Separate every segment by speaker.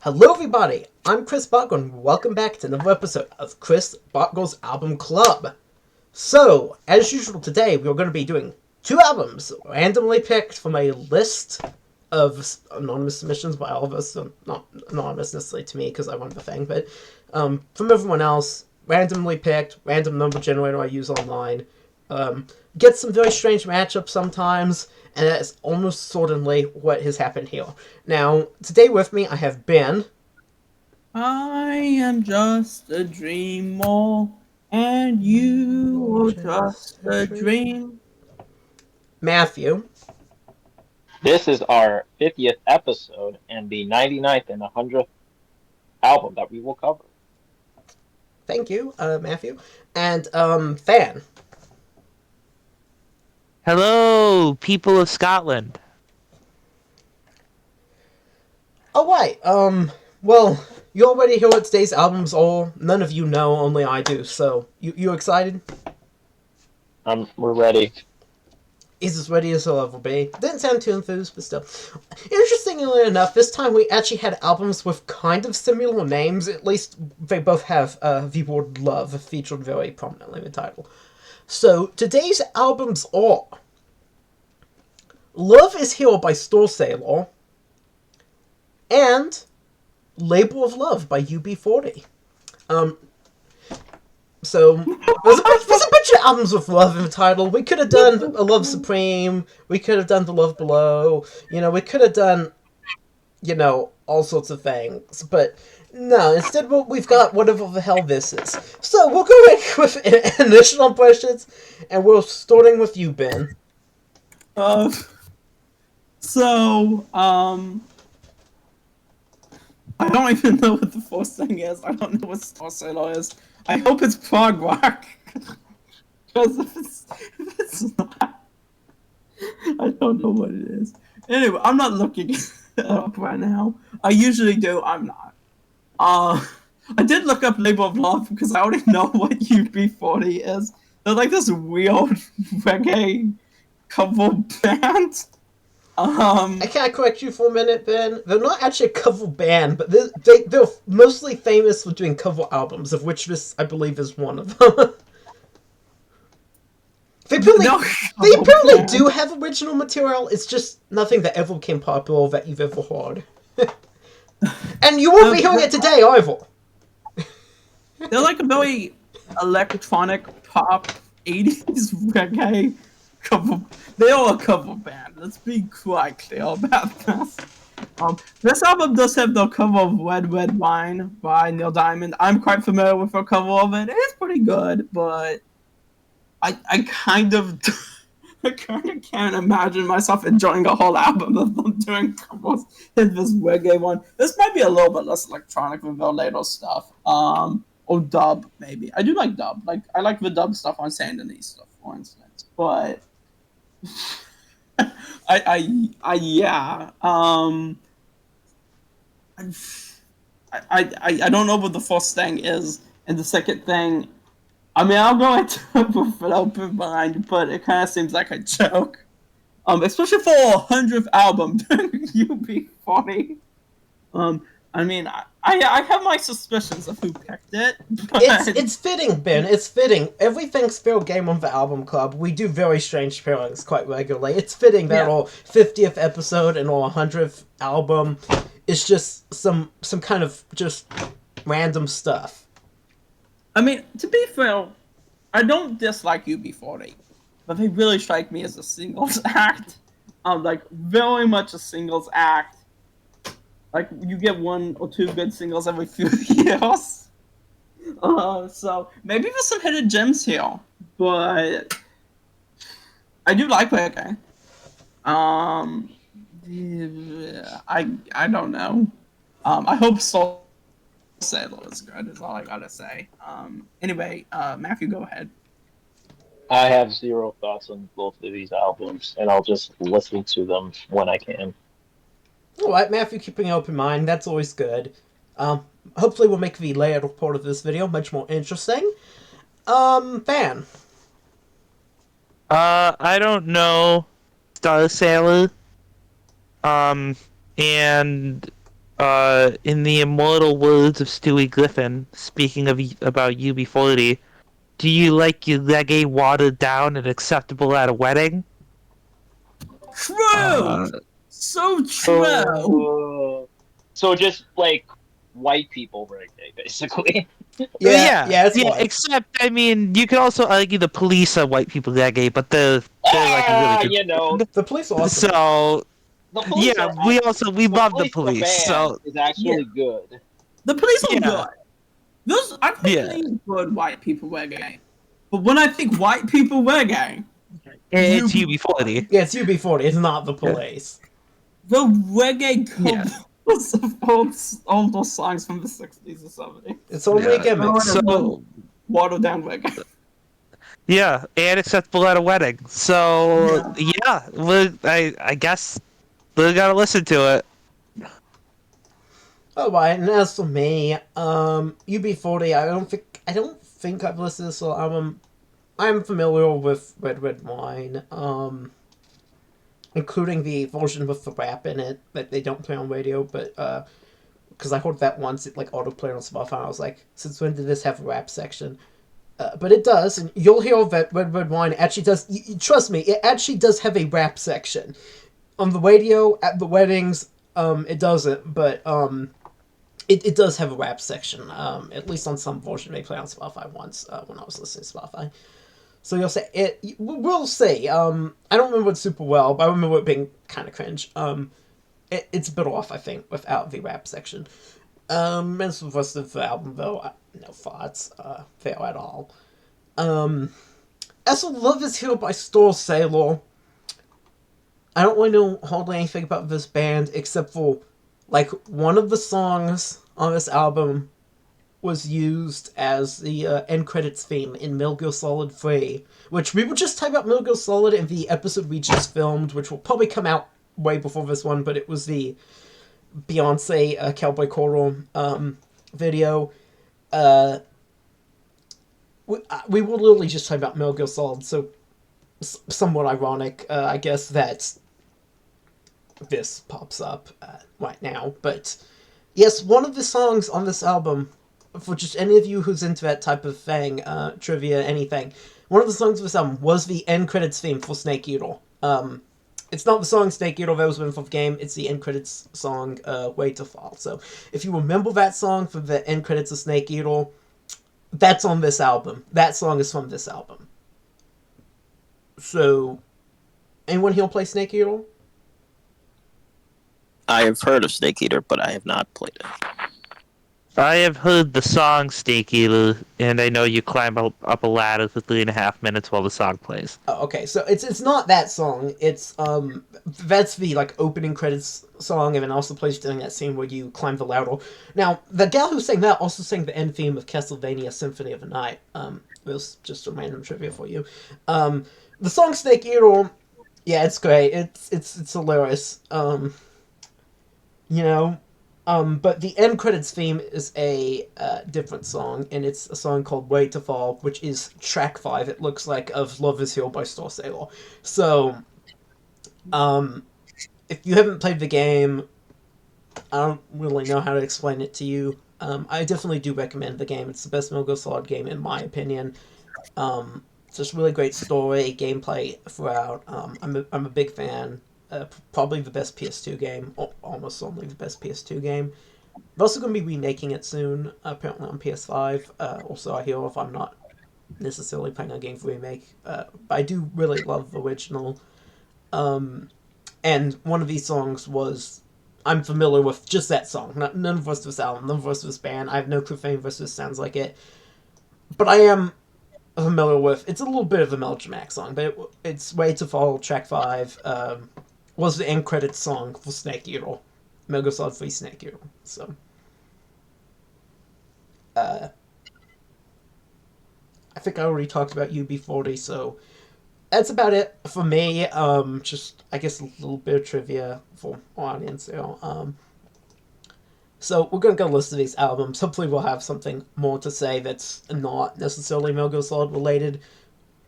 Speaker 1: Hello everybody, I'm Chris Botgle and welcome back to another episode of Chris Botgle's Album Club. So, as usual today, we're going to be doing two albums randomly picked from a list of anonymous submissions by all of us. Not anonymous necessarily to me because I won the thing, but from everyone else, randomly picked, random number generator I use online. Get some very strange matchups sometimes, and that is almost certainly what has happened here. Now, today with me I have Ben.
Speaker 2: I am just a dreamer, and you are just a dream.
Speaker 1: Matthew.
Speaker 3: This is our 50th episode and the 99th and 100th album that we will cover.
Speaker 1: Thank you, Matthew. And, Fan.
Speaker 4: Hello, people of Scotland.
Speaker 1: Alright, well, you already hear what today's albums are. None of you know, only I do, so, you excited?
Speaker 3: We're ready.
Speaker 1: He's as ready as he'll ever be. Didn't sound too enthused, but still. Interestingly enough, this time we actually had albums with kind of similar names. At least they both have the word love featured very prominently in the title. So, today's albums are Love is Here by Starsailor and Label of Love by UB40. So, there's a bunch of albums with love in the title. We could have done A Love Supreme, we could have done The Love Below, we could have done, all sorts of things. But, no, instead we've got whatever the hell this is. So, we'll go in with initial impressions, and we're starting with you, Ben.
Speaker 2: I don't even know what the first thing is. I don't know what Starsailor is. I hope it's prog rock. Because if it's not, I don't know what it is. Anyway, I'm not looking it up right now. I usually do. I'm not. I did look up Label of Love because I already know what UB40 is. They're like this weird reggae cover band.
Speaker 1: Can I correct you for a minute, Ben? They're not actually a cover band, but they're mostly famous for doing cover albums, of which this, I believe, is one of them. They apparently do have original material, it's just nothing that ever became popular that you've ever heard. And you won't be hearing it today, either.
Speaker 2: They're like a very electronic pop 80s reggae cover. They are a cover band. Let's be quite clear about this. This album does have the cover of Red Red Wine by Neil Diamond. I'm quite familiar with the cover of it. It's pretty good, but I kind of can't imagine myself enjoying a whole album of them doing covers in this reggae one. This might be a little bit less electronic than their later stuff. Or dub, maybe. I do like dub. I like the dub stuff on Saint Denis stuff, for instance. But yeah. I don't know what the first thing is, and the second thing, I mean, I'll go into it with an open mind, but it kind of seems like a joke. Especially for a 100th album, UB40. I mean, I have my suspicions of who picked it. But
Speaker 1: It's fitting, Ben. It's fitting. Everything's fair game on the album club. We do very strange pairings quite regularly. It's fitting that our 50th episode and our 100th album is just some kind of just random stuff.
Speaker 2: I mean, to be fair, I don't dislike UB40, but they really strike me as a singles act. Very much a singles act. Like, you get one or two good singles every few years. So, maybe there's some hidden gems here, but I do like reggae. I don't know. I hope Starsailor is good, is all I gotta say. Anyway, Matthew, go ahead.
Speaker 3: I have zero thoughts on both of these albums, and I'll just listen to them when I can.
Speaker 1: Alright, Matthew, keeping an open mind, that's always good. Hopefully we'll make the later part of this video much more interesting. Fan.
Speaker 4: I don't know Starsailor. And In the immortal words of Stewie Griffin, speaking about UB40, do you like your reggae watered down and acceptable at a wedding?
Speaker 2: True.
Speaker 4: Uh,
Speaker 2: So true.
Speaker 3: So just like white people reggae, basically.
Speaker 1: Yeah, it's
Speaker 4: yeah.
Speaker 1: fine.
Speaker 4: Except, I mean, you could also argue the Police are white people reggae, but they're like really good.
Speaker 3: You know,
Speaker 1: The police are awesome.
Speaker 4: So
Speaker 3: the police
Speaker 4: yeah,
Speaker 3: are
Speaker 4: we
Speaker 3: the
Speaker 4: love the
Speaker 3: police. The
Speaker 4: Police.
Speaker 3: band
Speaker 4: So
Speaker 3: is actually good.
Speaker 2: The police are
Speaker 4: yeah,
Speaker 2: good. Those I think
Speaker 4: yeah,
Speaker 2: these good white people reggae. But when I think white people reggae,
Speaker 4: it's
Speaker 2: you
Speaker 4: UB40.
Speaker 1: Yeah, it's UB40. It's not the
Speaker 4: Yeah.
Speaker 1: police.
Speaker 2: the reggae
Speaker 4: Yeah.
Speaker 2: covers of all those songs from the 60s or 70s.
Speaker 1: It's only a
Speaker 4: Yeah.
Speaker 1: gimmick.
Speaker 4: So
Speaker 2: Watered down reggae.
Speaker 4: yeah, and acceptable at a wedding. So yeah, I guess we gotta listen to it.
Speaker 1: Alright, and as for me, UB40, I don't think I've listened to this whole album. I'm familiar with Red Wine, including the version with the rap in it that they don't play on radio, but because I heard that once, it like autoplayed on Spotify. I was like, since when did this have a rap section? But it does, and you'll hear that Red Wine actually does. Trust me, it actually does have a rap section on the radio at the weddings. It doesn't, but it does have a rap section. At least on some version they play on Spotify once when I was listening to Spotify. So you'll say it. We'll see. I don't remember it super well, but I remember it being kind of cringe. It's a bit off, I think, without the rap section. As for the rest of the album, though, no thoughts there at all. As for Love Is Here by Starsailor, I don't really know hardly anything about this band except for, like, one of the songs on this album was used as the end credits theme in Metal Gear Solid 3, which we were just talking about Metal Gear Solid in the episode we just filmed, which will probably come out way before this one, but it was the Beyonce Cowboy Coral video. We were literally just talking about Metal Gear Solid, so somewhat ironic, I guess, that this pops up right now. But yes, one of the songs on this album, for just any of you who's into that type of thing, trivia, anything, one of the songs of this album was the end credits theme for Snake Eater. It's not the song Snake Eater that was written for the game, it's the end credits song, Way to Fall. So, if you remember that song from the end credits of Snake Eater, that's on this album. That song is from this album. So, anyone here play Snake Eater?
Speaker 5: I have heard of Snake Eater, but I have not played it.
Speaker 4: I have heard the song Snake Eater, and I know you climb up a ladder for 3.5 minutes while the song plays.
Speaker 1: Oh, okay, so it's not that song. It's that's the like opening credits song, and then also plays during that scene where you climb the ladder. Now, the gal who sang that also sang the end theme of Castlevania Symphony of the Night. It was just a random trivia for you. The song Snake Eater, yeah, it's great. It's hilarious. You know. But the end credits theme is a different song, and it's a song called Way to Fall, which is track 5, it looks like, of Love Is Here by Starsailor. So, if you haven't played the game, I don't really know how to explain it to you. I definitely do recommend the game. It's the best Metal Gear Solid game, in my opinion. It's just really great story, gameplay throughout. I'm a big fan. Probably the best PS2 game, almost certainly the best PS2 game. They're also going to be remaking it soon, apparently on PS5. Also, I hear if I'm not necessarily playing a game for remake, but I do really love the original. And one of these songs was, I'm familiar with just that song, none of the rest of this album, none of the rest of this band. I have no clue if any of this sounds like it, but I am familiar with. It's a little bit of a Melodramatic song, but it's Way to Fall, track 5. Was the end credits song for Snake Eater. Metal Gear Solid 3 Snake Eater. So, I think I already talked about UB40, so that's about it for me. Just, I guess, a little bit of trivia for our audience there. So, we're going to go listen to these albums. Hopefully we'll have something more to say that's not necessarily Metal Gear Solid related,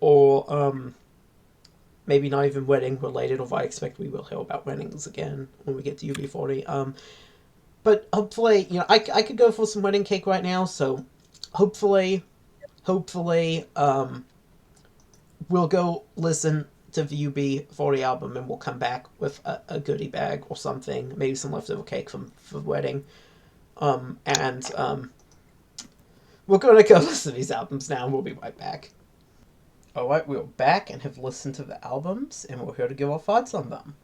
Speaker 1: or, maybe not even wedding related, although I expect we will hear about weddings again when we get to UB40. But hopefully, I could go for some wedding cake right now. So hopefully, we'll go listen to the UB40 album, and we'll come back with a goodie bag or something, maybe some leftover cake from the wedding. And we're going to go listen to these albums now, and we'll be right back. Alright, we're back and have listened to the albums, and we're here to give our thoughts on them.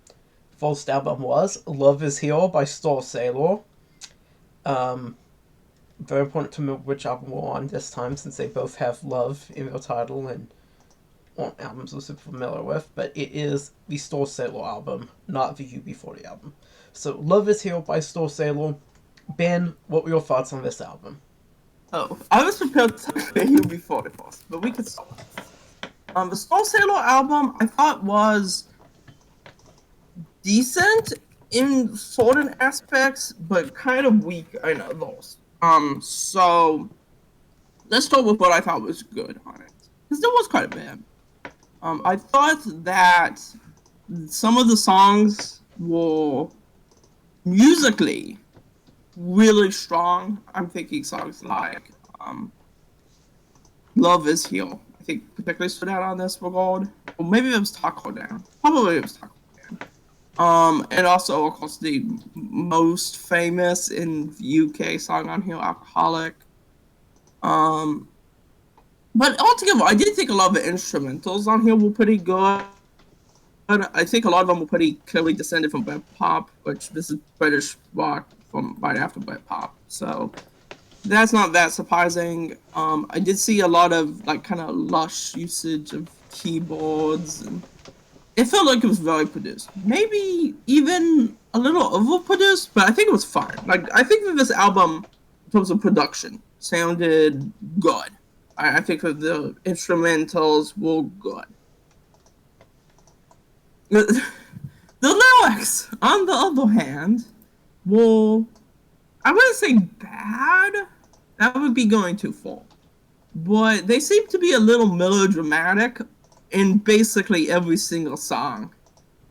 Speaker 1: First album was Love Is Here by Starsailor. Very important to remember which album we're on this time, since they both have love in their title and aren't albums we're super familiar with, but it is the Starsailor album, not the UB40 album. So, Love Is Here by Starsailor. Ben, what were your thoughts on this album?
Speaker 2: Oh, I was prepared to talk about UB40 first, but we could start. The Starsailor album I thought was decent in certain aspects, but kind of weak in others. So let's start with what I thought was good on it, because there was quite a bit. I thought that some of the songs were musically really strong. I'm thinking songs like Love Is Here. I think particularly stood out on this regard. Or maybe it was Taco Down. Probably it was Taco Down. And also, of course, the most famous in UK song on here, Alcoholic. But altogether, I did think a lot of the instrumentals on here were pretty good. I think a lot of them were pretty clearly descended from Britpop, which this is British rock from right after Britpop. So that's not that surprising. I did see a lot of like kind of lush usage of keyboards, and it felt like it was very produced. Maybe even a little overproduced, but I think it was fine. Like I think that this album, in terms of production, sounded good. I think that the instrumentals were good. The lyrics, on the other hand, were, I wouldn't say bad. That would be going too far. But they seem to be a little melodramatic in basically every single song.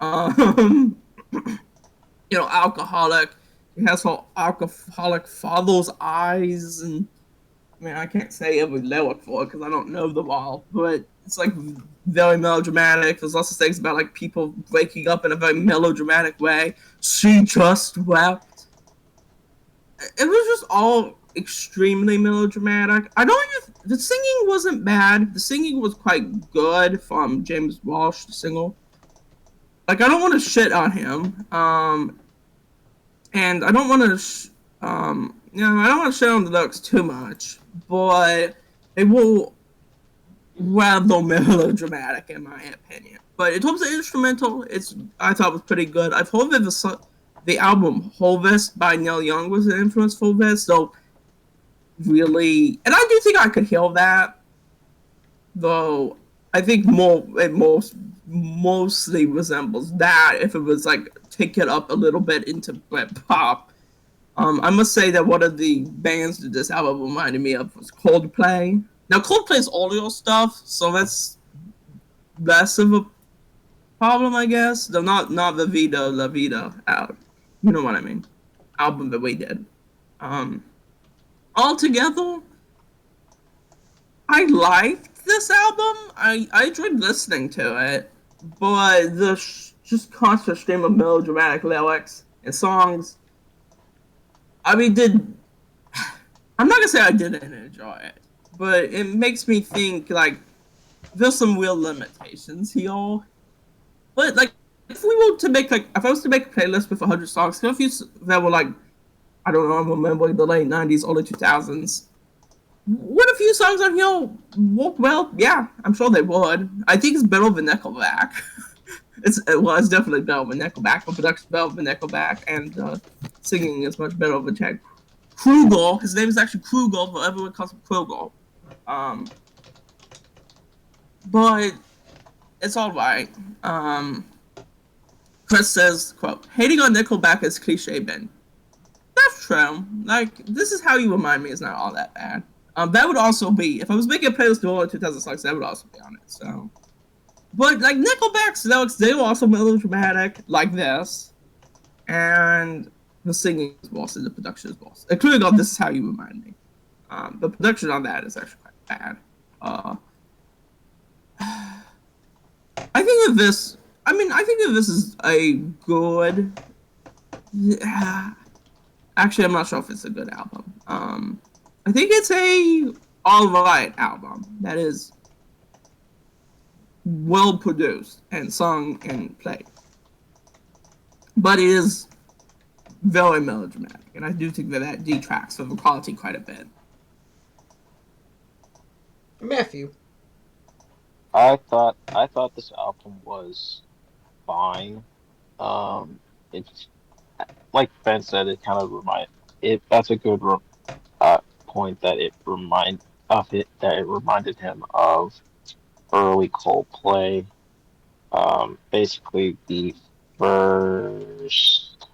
Speaker 2: Alcoholic. It has her alcoholic father's eyes, and I mean, I can't say every lyric for it because I don't know them all, but it's like very melodramatic. There's lots of things about like people breaking up in a very melodramatic way. She just wept. It was just all extremely melodramatic. The singing wasn't bad. The singing was quite good from James Walsh, the singer. Like, I don't want to shit on him. And I don't want to, I don't want to shit on the lyrics too much, but they were rather melodramatic in my opinion. But in terms of instrumental, I thought it was pretty good. I've heard that the album Harvest by Neil Young was an influence for this, so really, and I do think I could hear that, though I think it mostly resembles that if it was like take it up a little bit into pop. I must say that one of the bands that this album reminded me of was Coldplay. Now Coldplay's audio stuff, so that's less of a problem, I guess. Though not the Vida La Vida out. You know what I mean? Album that we did. Altogether, I liked this album. I enjoyed listening to it, but the just constant stream of melodramatic lyrics and songs. I mean, I'm not gonna say I didn't enjoy it, but it makes me think like there's some real limitations here. But like, if I was to make a playlist with 100 songs, there are a few that were like, I don't know, I'm remembering the late 90s, early 2000s. Would a few songs on here work well? Yeah, I'm sure they would. I think it's better than Nickelback. It's definitely better than Nickelback. The production's better than Nickelback, and singing is much better than Chad Kruger. His name is actually Kruger, but everyone calls him Kruger. But it's all right. Chris says, quote, hating on Nickelback is cliche, Ben. That's true. Like, this is how you remind me is not all that bad. That would also be, if I was making a playlist of all 2006, that would also be on it, so. But, like, Nickelback's lyrics, they were also melodramatic, like this. And The singing is boss and the production is boss, including on This Is How You Remind Me. The production on that is actually quite bad. I think that this. I mean, I think that this is a good. Yeah. Actually, I'm not sure if it's a good album. I think it's a alright album that is well produced and sung and played, but it is very melodramatic, and I do think that that detracts from the quality quite a bit.
Speaker 1: Matthew.
Speaker 3: I thought this album was fine. It's like Ben said, it kind of that's a good point that it reminded him of early Coldplay. Basically the first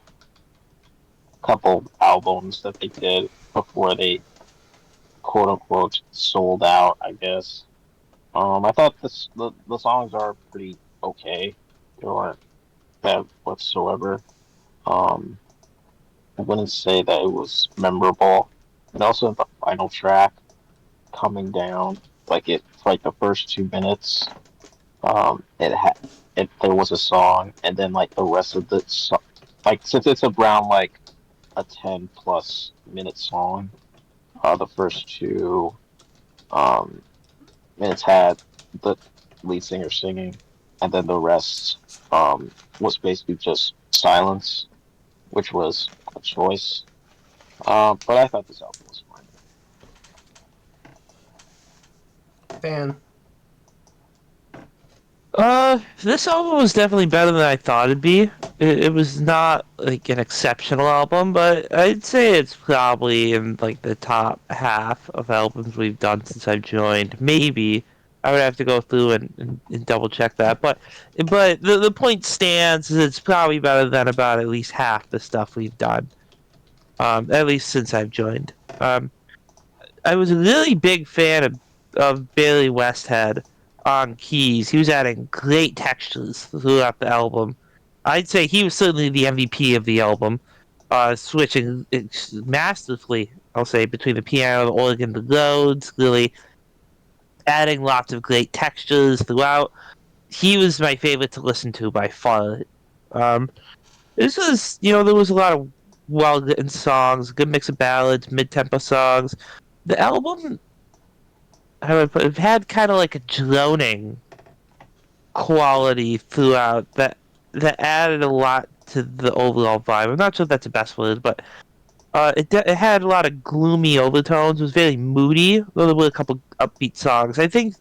Speaker 3: couple albums that they did before they quote unquote sold out, I guess. I thought the songs are pretty okay. They weren't bad whatsoever. I wouldn't say that it was memorable. And also the final track, Coming Down, for like the first 2 minutes, there was a song, and then like the rest of the song, like since it's around like a 10+ minute song, the first 2 minutes had the lead singer singing, and then the rest was basically just silence, which was a choice. But I thought this album was fine.
Speaker 1: Fan.
Speaker 4: This album was definitely better than I thought it'd be. It was not like an exceptional album, but I'd say it's probably in like the top half of albums we've done since I've joined. Maybe I would have to go through and double check that, but the point stands is it's probably better than about at least half the stuff we've done. At least since I've joined. I was a really big fan of Bailey Westhead on keys. He was adding great textures throughout the album. I'd say he was certainly the MVP of the album, switching masterfully, I'll say, between the piano, the organ, the Rhodes, really adding lots of great textures throughout. He was my favorite to listen to by far. This was, there was a lot of well-written songs, good mix of ballads, mid-tempo songs. The album, how would I put it, had kind of like a droning quality throughout that added a lot to the overall vibe. I'm not sure if that's the best word, but it had a lot of gloomy overtones. It was very moody. There were a couple upbeat songs. I think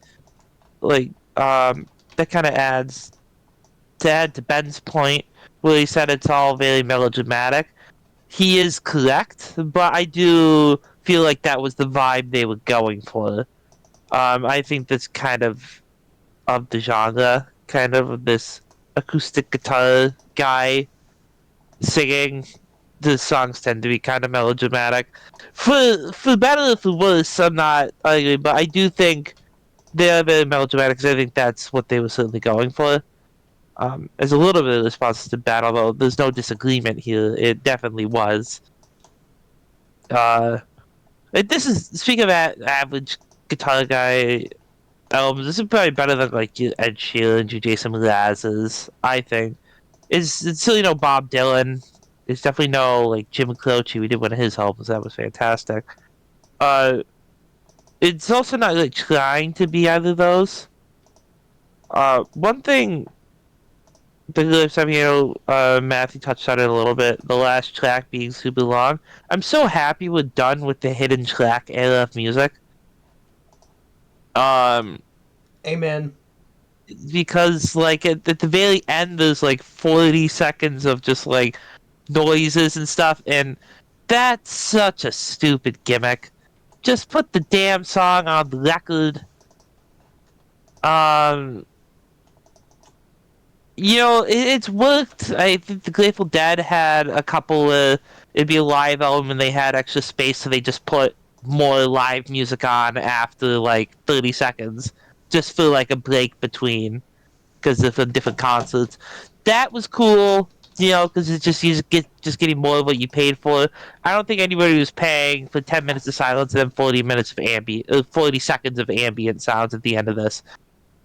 Speaker 4: that kind of adds to Ben's point where he said it's all very melodramatic. He is correct, but I do feel like that was the vibe they were going for. I think that's kind of the genre, kind of this acoustic guitar guy singing. The songs tend to be kind of melodramatic. For better or for worse, I'm not arguing, but I do think they're very melodramatic because I think that's what they were certainly going for. As a little bit of response to Ben, although there's no disagreement here, it definitely was. This is, speaking of average guitar guy albums, this is probably better than like your Ed Sheeran, your Jason Mraz's, I think. It's certainly no Bob Dylan. It's definitely no like Jim Croce. We did one of his albums, that was fantastic. It's also not like trying to be either of those. One thing Matthew touched on it a little bit, the last track being super long. I'm so happy we're done with the hidden track era of music.
Speaker 1: Amen.
Speaker 4: Because like at the very end there's like 40 seconds of just like noises and stuff, and that's such a stupid gimmick. Just put the damn song on the record. It's worked. I think the Grateful Dead had a couple it'd be a live album and they had extra space, so they just put more live music on after like 30 seconds just for like a break between, because of the different concerts. That was cool. you know, because it's just just getting more of what you paid for. I don't think anybody was paying for 10 minutes of silence and then 40 minutes of 40 seconds of ambient sounds at the end of this.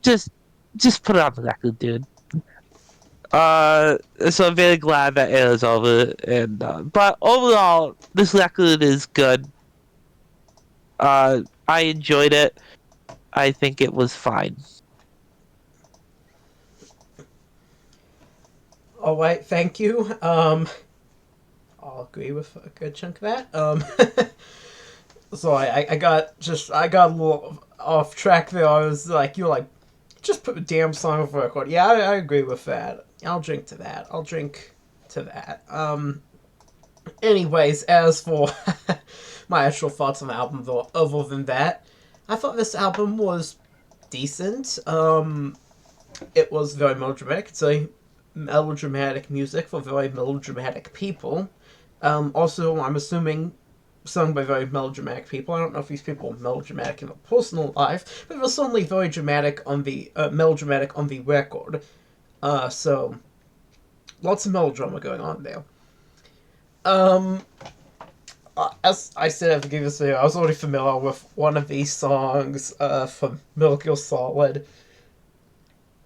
Speaker 4: Just put it on the record, dude. So I'm very glad that it is over, and but overall, this record is good. I enjoyed it. I think it was fine.
Speaker 1: All right, thank you. I'll agree with a good chunk of that. So I got a little off track there. I was like, you're like, just put a damn song of record. Yeah, I agree with that. I'll drink to that. I'll drink to that. Anyways, as for my actual thoughts on the album, though, other than that, I thought this album was decent. It was very melodramatic. It's a melodramatic music for very melodramatic people. Also, I'm assuming sung by very melodramatic people. I don't know if these people are melodramatic in their personal life, but it was certainly very dramatic on the melodramatic on the record. So lots of melodrama going on there. As I said at the beginning of this video, I was already familiar with one of these songs from Metal Gear Solid.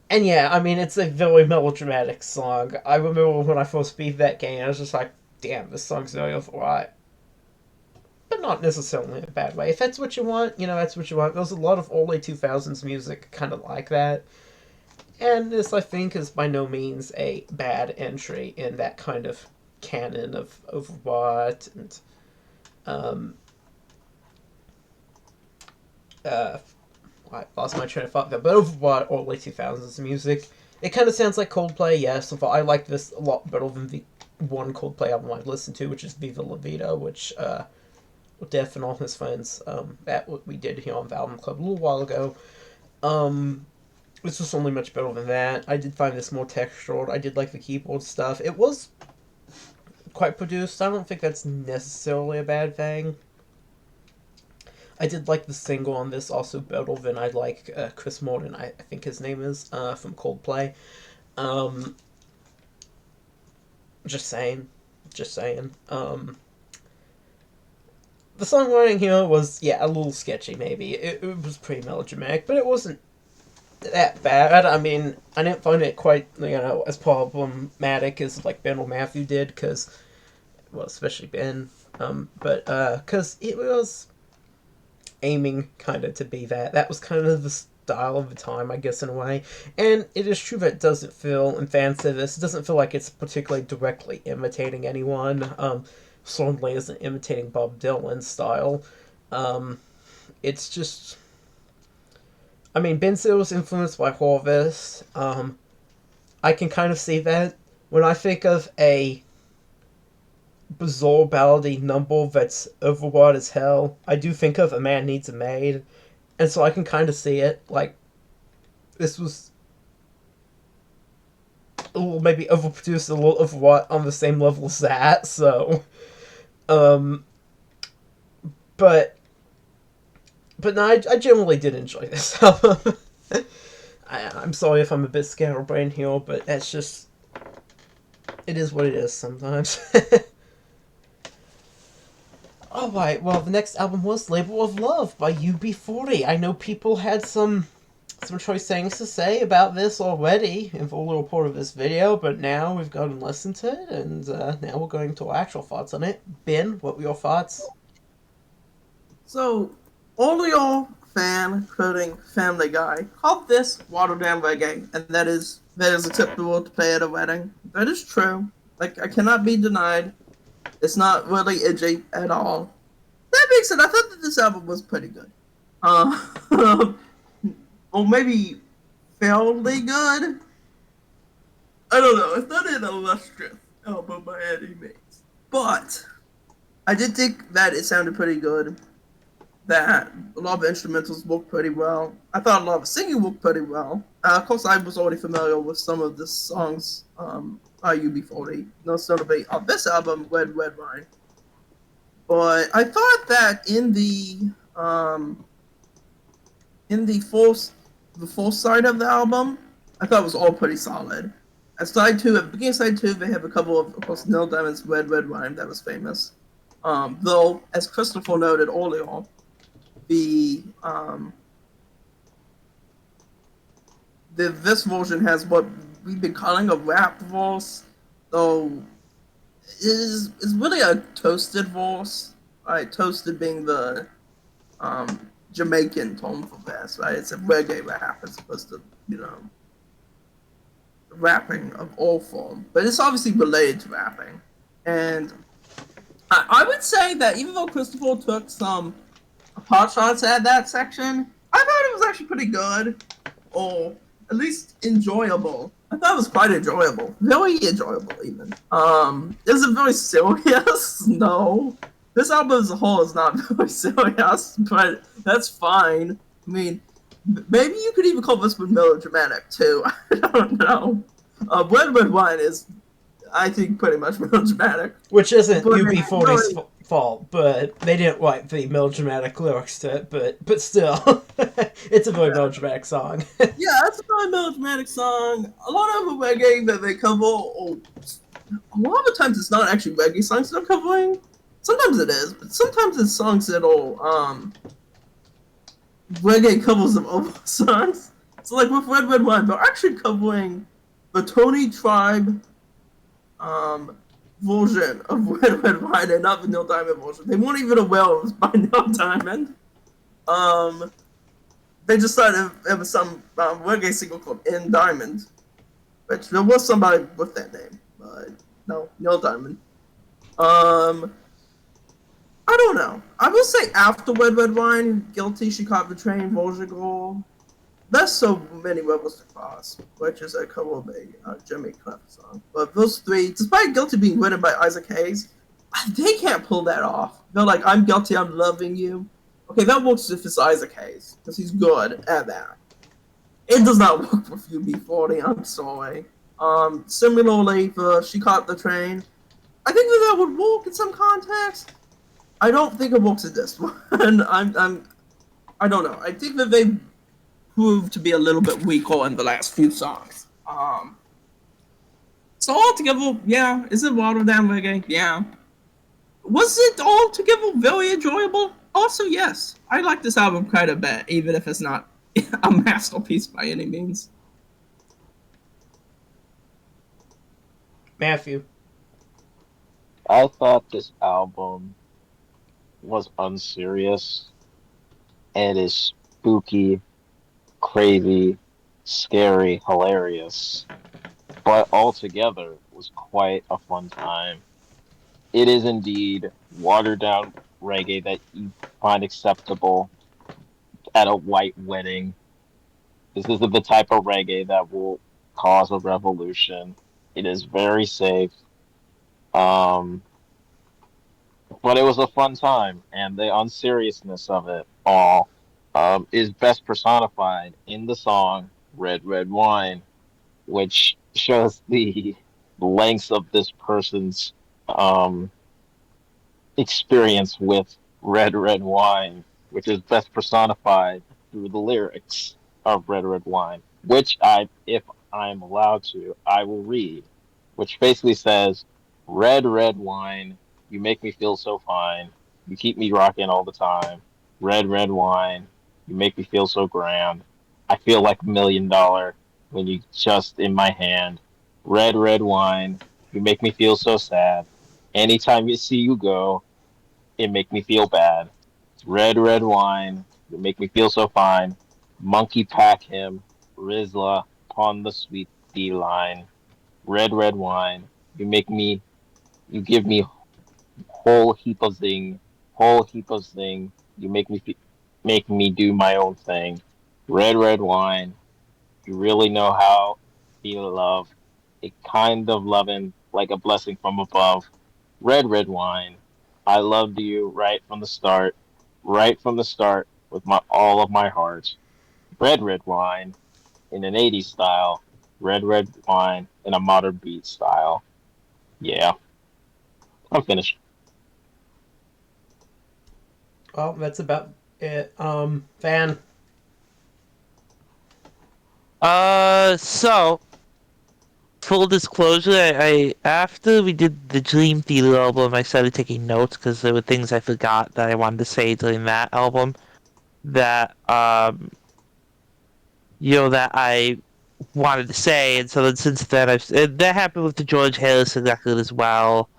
Speaker 1: And yeah, I mean, it's a very melodramatic song. I remember when I first beat that game, I was just like, damn, this song's very overwrought. But not necessarily in a bad way. If that's what you want, you know, that's what you want. There's a lot of early 2000s music kind of like that. And this, I think, is by no means a bad entry in that kind of canon of overwrought and I lost my train of thought there, but overall, early 2000s music. It kind of sounds like Coldplay, yes. So I like this a lot better than the one Coldplay album I've listened to, which is Viva La Vida, which Def and all his friends, that what we did here on the Album Club a little while ago. This was only much better than that. I did find this more textured. I did like the keyboard stuff. It was quite produced. I don't think that's necessarily a bad thing. I did like the single on this also better than I like Chris Martin, I think his name is, from Coldplay. Just saying. The songwriting here was, yeah, a little sketchy maybe. It was pretty melodramatic, but it wasn't that bad. I mean, I didn't find it quite, you know, as problematic as like Ben or Matthew did, because, well, especially Ben, but because it was aiming kind of to be that. That was kind of the style of the time, I guess, in a way. And it is true that it doesn't feel, and fans say this, it doesn't feel like it's particularly directly imitating anyone. Certainly isn't imitating Bob Dylan's style. It's just, I mean, Ben Stiller was influenced by Horvis. I can kind of see that. When I think of a bizarre ballady number that's overwrought as hell, I do think of A Man Needs a Maid. And so I can kind of see it. Like, this was a little maybe overproduced, a little overwrought on the same level as that, so... But no, I generally did enjoy this album. I'm sorry if I'm a bit scatterbrained here, but that's just... It is what it is sometimes. Alright, well, the next album was Label of Love by UB40. I know people had some choice things to say about this already in the little part of this video, but now we've gone and listened to it, and now we're going to our actual thoughts on it. Ben, what were your thoughts?
Speaker 2: So, all your fan, including Family Guy, called this watered down reggae, and that is acceptable to play at a wedding. That is true. Like, I cannot be denied. It's not really edgy at all. That being said, I thought that this album was pretty good. Or maybe fairly good. I don't know. It's not an illustrious album by any means. But I did think that it sounded pretty good. That a lot of the instrumentals worked pretty well. I thought a lot of the singing worked pretty well. Of course, I was already familiar with some of the songs by UB40. Most notably on this album, Red Red Wine. But I thought that in the full side of the album, I thought it was all pretty solid. At side 2, at the beginning of side 2, they have a couple of course, Neil Diamond's Red Red Wine that was famous. Though, as Christopher noted earlier, this version has what we've been calling a rap verse, though is really a toasted verse. Right, toasted being the Jamaican tone for this, right? It's a reggae rap as opposed to rapping of all form, but it's obviously related to rapping. And I would say that even though Christopher took some pot shots at that section, I thought it was actually pretty good, or at least enjoyable. I thought it was quite enjoyable, very enjoyable even. Is it very serious? No. This album as a whole is not very serious, but that's fine. I mean, maybe you could even call this one melodramatic too. I don't know. Red Red Wine is, I think, pretty much melodramatic.
Speaker 1: Which isn't UB40's fault, but they didn't write the melodramatic lyrics to it, but still, it's a very melodramatic song.
Speaker 2: Yeah, it's a very melodramatic song. A lot of the reggae that they cover, a lot of the times it's not actually reggae songs they're covering. Sometimes it is, but sometimes it's songs that'll, reggae covers of other songs. So like with Red Red Wine, they're actually covering the Tony Tribe, version of Red Red Wine and not the Neil Diamond version. They weren't even aware it was by Neil Diamond. They just thought it was some reggae single called In Diamond, which there was somebody with that name, but no, Neil Diamond. I don't know. I will say after Red Red Wine, Guilty, She Caught the Train, Voja Girl, there's so many rebels to cross, which is a cover of a Jimmy Cliff song. But those three, despite Guilty being written by Isaac Hayes, they can't pull that off. They're like, I'm guilty, I'm loving you. Okay, that works if it's Isaac Hayes, because he's good at that. It does not work with UB40, I'm sorry. Similarly, for She Caught the Train, I think that would work in some context. I don't think it works in this one. I don't know. I think that they proved to be a little bit weaker in the last few songs. So altogether, yeah, is it watered down reggae? Yeah. Was it altogether very enjoyable? Also, yes. I like this album quite a bit, even if it's not a masterpiece by any means.
Speaker 1: Matthew.
Speaker 3: I thought this album was unserious and is spooky, crazy, scary, hilarious, but altogether was quite a fun time. It is indeed watered down reggae that you find acceptable at a white wedding. This isn't the type of reggae that will cause a revolution. It is very safe. Um, but it was a fun time, and the unseriousness of it all is best personified in the song Red Red Wine, which shows the lengths of this person's experience with Red Red Wine, which is best personified through the lyrics of Red Red Wine, which if I'm allowed to, I will read, which basically says, Red Red Wine, you make me feel so fine, you keep me rocking all the time, Red Red Wine, you make me feel so grand, I feel like $1,000,000 when you just in my hand, Red Red Wine, you make me feel so sad, anytime you see you go, it make me feel bad. Red Red Wine, you make me feel so fine. Monkey pack him, Rizla upon the sweet D-line. Red Red Wine, you give me whole heap of zing, whole heap of zing. You make me do my own thing. Red Red Wine, you really know how to feel love. A kind of loving like a blessing from above. Red Red Wine, I loved you right from the start with all of my heart. Red Red Wine in an 80s style, Red Red Wine in a modern beat style. Yeah, I'm finished.
Speaker 1: Well, that's about it. Van.
Speaker 4: So full disclosure, I after we did the Dream Theater album, I started taking notes because there were things I forgot that I wanted to say during that album that that I wanted to say, and so then since then that happened with the George Harrison record as well,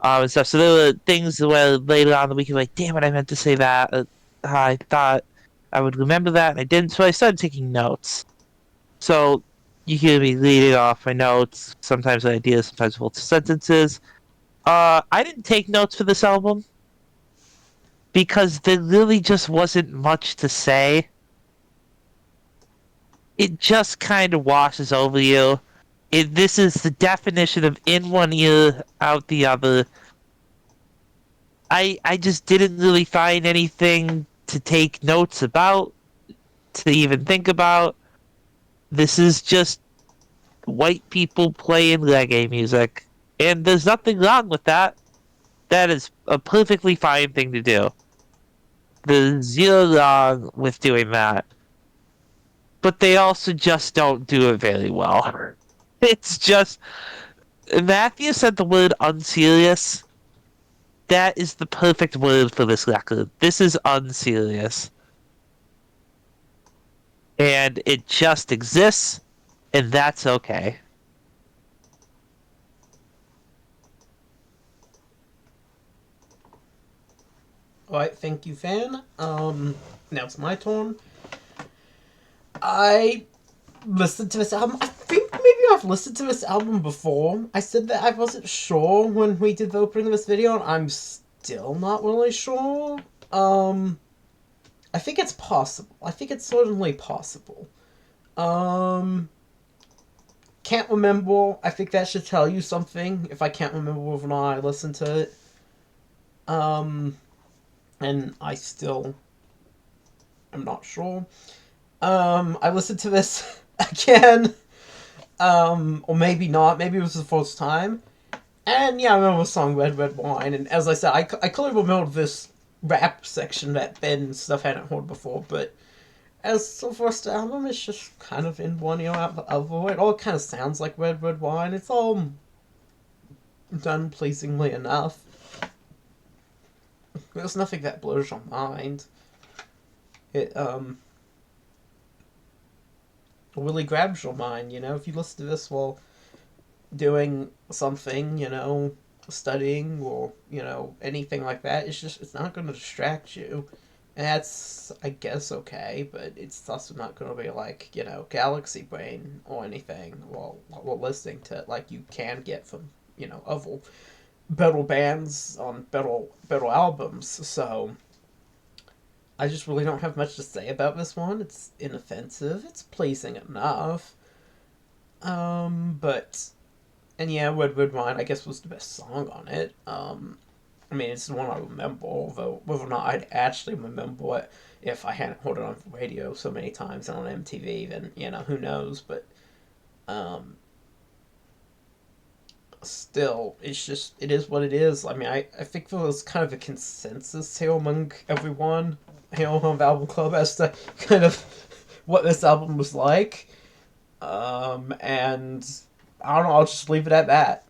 Speaker 4: and stuff. So there were things where later on in the week, you're like, damn it, I meant to say that. I thought I would remember that, and I didn't. So I started taking notes. So you hear me reading off my notes, sometimes ideas, sometimes whole sentences. I didn't take notes for this album because there really just wasn't much to say. It just kind of washes over you. This is the definition of in one ear, out the other. I just didn't really find anything to take notes about, to even think about. This is just white people playing reggae music. And there's nothing wrong with that. That is a perfectly fine thing to do. There's zero wrong with doing that. But they also just don't do it very well. It's just... Matthew said the word unserious. That is the perfect word for this record. This is unserious. And it just exists, and that's okay.
Speaker 1: Alright, thank you, Fan. Now it's my turn. I listened to this album. I think maybe I've listened to this album before. I said that I wasn't sure when we did the opening of this video, and I'm still not really sure. I think it's possible. I think it's certainly possible. Can't remember. I think that should tell you something if I can't remember whether or not I listened to it. And I still am not sure. I listened to this again. Or maybe not. Maybe it was the first time. And yeah, I remember the song Red Red Wine. And as I said, I clearly remember this rap section that Ben and stuff hadn't heard before. But as the first album, it's just kind of in one ear out the other. It all kind of sounds like Red Red Wine. It's all done pleasingly enough. There's nothing that blows your mind. It really grabs your mind, if you listen to this while doing something, studying or, anything like that, it's not going to distract you. And that's, I guess, okay, but it's also not going to be like, Galaxy Brain or anything while listening to it like you can get from, other better bands on better albums. So I just really don't have much to say about this one. It's inoffensive. It's pleasing enough. And yeah, Red Red Wine, I guess, was the best song on it. I mean, it's the one I remember, although whether or not I'd actually remember it if I hadn't heard it on the radio so many times and on MTV, then, who knows, but, still, it is what it is. I mean, I think there was kind of a consensus here among everyone here on the Album Club as to kind of what this album was like. And I don't know, I'll just leave it at that.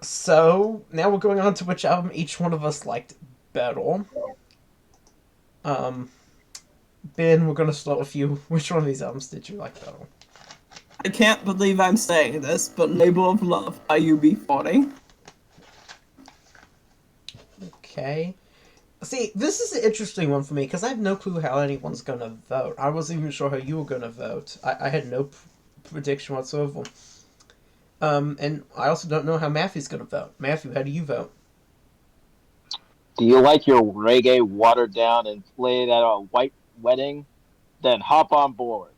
Speaker 1: So, now we're going on to which album each one of us liked better. Ben, we're going to start with you. Which one of these albums did you like better?
Speaker 2: I can't believe I'm saying this, but Labor of Love by UB40.
Speaker 1: Okay. See, this is an interesting one for me, because I have no clue how anyone's going to vote. I wasn't even sure how you were going to vote. I had no prediction whatsoever. And I also don't know how Matthew's going to vote. Matthew, how do you vote?
Speaker 3: Do you like your reggae watered down and played at a white wedding? Then hop on board.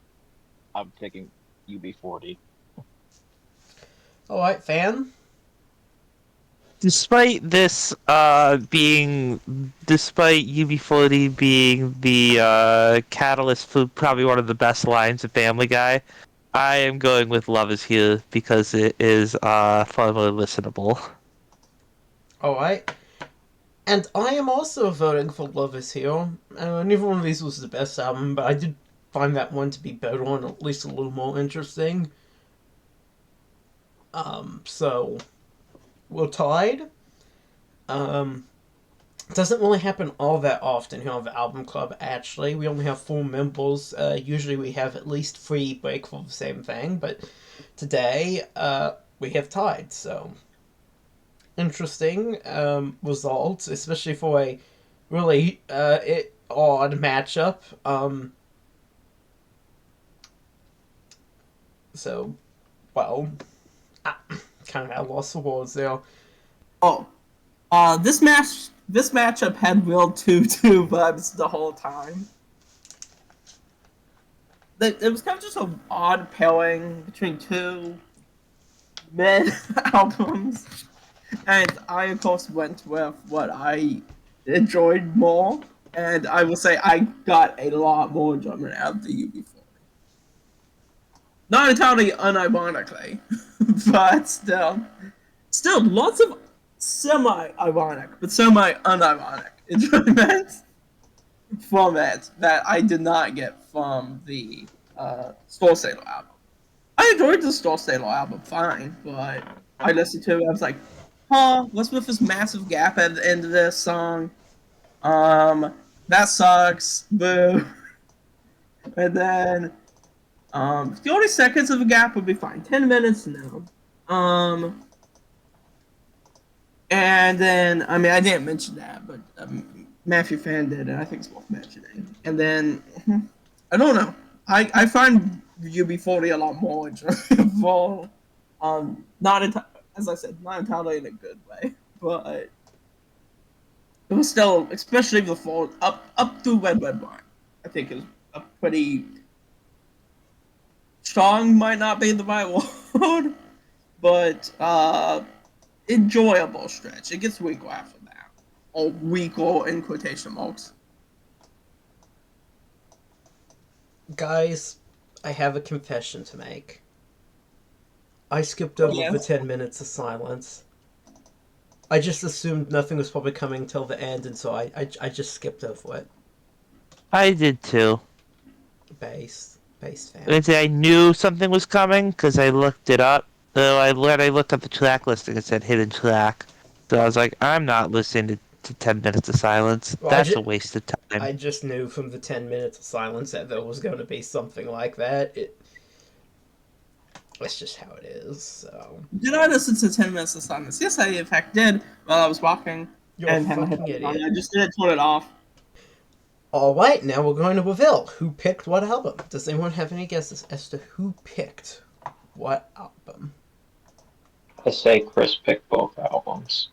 Speaker 3: I'm picking UB40.
Speaker 1: Alright, Fan?
Speaker 4: Despite UB40 being the catalyst for probably one of the best lines of Family Guy, I am going with Love Is Here because it is far more listenable.
Speaker 1: Alright. And I am also voting for Love Is Here. Neither one of these was the best album, but I did find that one to be better and at least a little more interesting. So we're tied. It doesn't really happen all that often here on the album club, actually. We only have 4 members. Usually we have at least 3 break for the same thing, but today we have tied, so interesting results, especially for a really odd matchup. So, well, kind of had lost for words there.
Speaker 2: Oh, this matchup had real 2-2 vibes the whole time. It was kind of just an odd pairing between 2 mid albums, and I of course went with what I enjoyed more, and I will say I got a lot more enjoyment out of the UB40. Not entirely unironically, but still lots of semi-ironic, but semi-unironic enjoyment from it that I did not get from the Starsailor album. I enjoyed the Starsailor album fine, but I listened to it, I was like, what's with this massive gap at the end of this song? That sucks, boo. And then 40 seconds of a gap would be fine. 10 minutes, no. And then, I mean, I didn't mention that, but Matthew Fan did, and I think it's worth mentioning. And then, I don't know. I find UB40 a lot more enjoyable. As I said, not entirely in a good way, but it was still, especially the fall up through Red Wine, I think is a pretty strong, might not be the right word, but enjoyable stretch. It gets weaker after that, or weaker in quotation marks.
Speaker 1: Guys, I have a confession to make. I skipped over the 10 minutes of silence. I just assumed nothing was probably coming till the end, and so I just skipped over it.
Speaker 4: I did too.
Speaker 1: Base fan.
Speaker 4: I knew something was coming because I looked it up. So I looked up the track listing, it said hidden track. So I was like, I'm not listening to 10 minutes of silence.
Speaker 1: Well,
Speaker 4: That's a waste of time.
Speaker 1: I just knew from the 10 minutes of silence that there was going to be something like that. That's just how it is, so...
Speaker 2: Did I listen to 10 minutes of silence? Yes, I in fact did while I was walking.
Speaker 1: You're a fucking idiot.
Speaker 2: I just didn't turn it off.
Speaker 1: Alright, now we're going to reveal who picked what album. Does anyone have any guesses as to who picked what album?
Speaker 3: I say Chris picked both albums.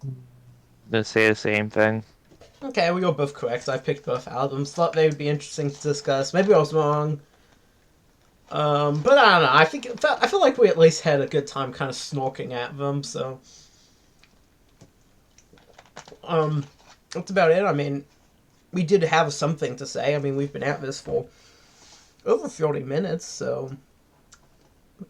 Speaker 4: I'm gonna say the same thing.
Speaker 1: Okay, we were both correct. I picked both albums. Thought they would be interesting to discuss. Maybe I was wrong. But I don't know. I feel like we at least had a good time kind of snorking at them, so... That's about it. I mean, we did have something to say. I mean, we've been at this for over 40 minutes, so...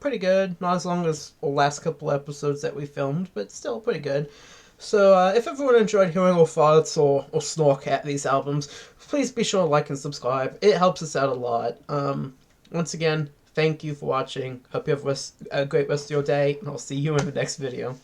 Speaker 1: pretty good. Not as long as the last couple episodes that we filmed, but still pretty good. So, if everyone enjoyed hearing our thoughts or snork at these albums, please be sure to like and subscribe. It helps us out a lot. Once again, thank you for watching. Hope you have a great rest of your day, and I'll see you in the next video.